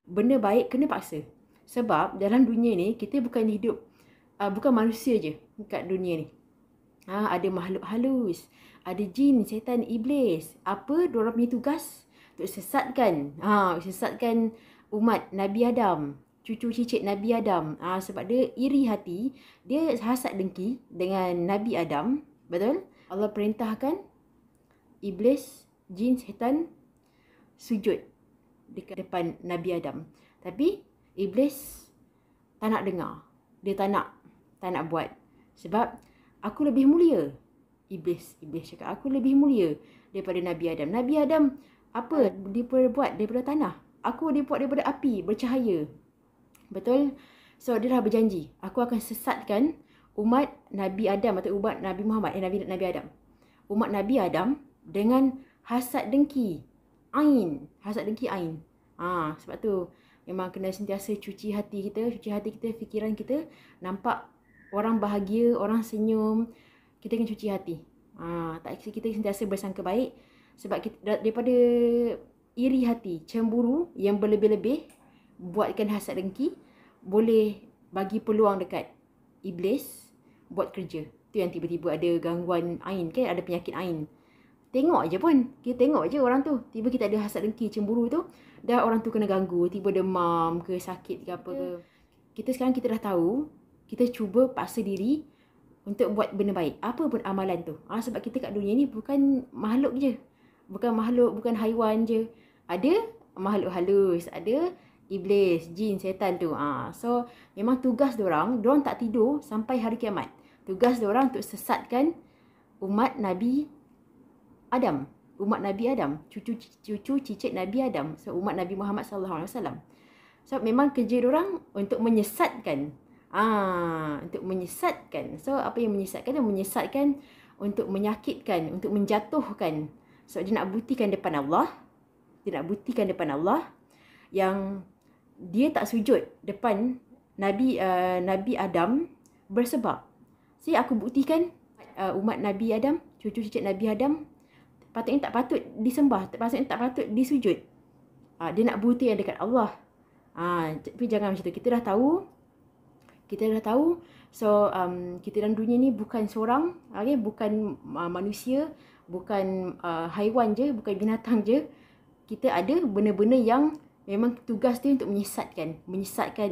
benda baik kena paksa. Sebab dalam dunia ni kita bukan hidup, bukan manusia je kat dunia ni. Ada makhluk halus, ada jin, setan, iblis. Apa diorang punya tugas? Untuk sesatkan, sesatkan umat Nabi Adam, cucu cicit Nabi Adam. Sebab dia iri hati, dia hasad dengki dengan Nabi Adam. Betul? Allah perintahkan iblis, jin, setan sujud dekat depan Nabi Adam. Tapi iblis tak nak dengar. Dia tak nak buat. Sebab aku lebih mulia. Iblis cakap, aku lebih mulia daripada Nabi Adam. Nabi Adam apa dia buat daripada tanah? Aku dia buat daripada api, bercahaya. Betul? So dia dah berjanji, aku akan sesatkan umat Nabi Adam atau umat Nabi Muhammad, Nabi Adam. Umat Nabi Adam dengan hasad dengki ain. Sebab tu memang kena sentiasa cuci hati kita, fikiran kita. Nampak orang bahagia, orang senyum, kita kena cuci hati. Kita sentiasa bersangka baik. Sebab kita, daripada iri hati, cemburu yang berlebih-lebih, buatkan hasad dengki, boleh bagi peluang dekat iblis buat kerja. Tu yang tiba-tiba ada gangguan ain, kan, ada penyakit ain. Tengok je pun, kita tengok je orang tu, tiba kita ada hasad dengki, cemburu tu, dah orang tu kena ganggu, tiba demam ke, sakit ke apa ke. Kita sekarang kita dah tahu, kita cuba paksa diri untuk buat benda baik, apa pun amalan tu. Sebab kita kat dunia ni bukan makhluk je, bukan haiwan je. Ada makhluk halus, ada iblis, jin, setan tu. So memang tugas diorang tak tidur sampai hari kiamat. Tugas diorang untuk sesatkan umat Nabi Adam, cucu cicit Nabi Adam, so umat Nabi Muhammad sallallahu alaihi wasallam. So memang kerja diorang untuk menyesatkan. Untuk menyesatkan. So apa yang menyesatkan? Dia menyesatkan untuk menyakitkan, untuk menjatuhkan. So dia nak buktikan depan Allah, yang dia tak sujud depan Nabi Adam bersebab. Aku buktikan umat Nabi Adam, cucu cicit Nabi Adam patutnya tak patut disembah, patutnya tak patut disujud. Dia nak buktikan dekat Allah. Tapi jangan macam tu. Kita dah tahu. So kita dalam dunia ni bukan seorang, bukan manusia, bukan haiwan je, bukan binatang je. Kita ada benda-benda yang memang tugas dia untuk menyesatkan,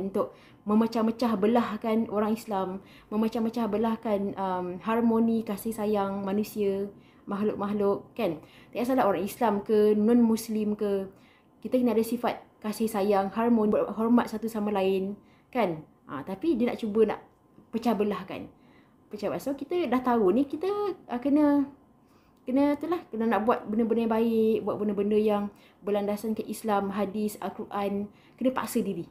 untuk memecah-mecah belahkan orang Islam, memecah-mecah belahkan harmoni kasih sayang manusia, makhluk-makhluk, kan. Tak kisahlah orang Islam ke, non-Muslim ke, kita kena ada sifat kasih sayang, harmoni, hormat satu sama lain, kan. Tapi dia nak cuba nak pecah belahkan. So kita dah tahu ni, kita kena nak buat benda-benda yang baik, buat benda-benda yang berlandaskan ke Islam, hadis, Al-Quran. Kena paksa diri.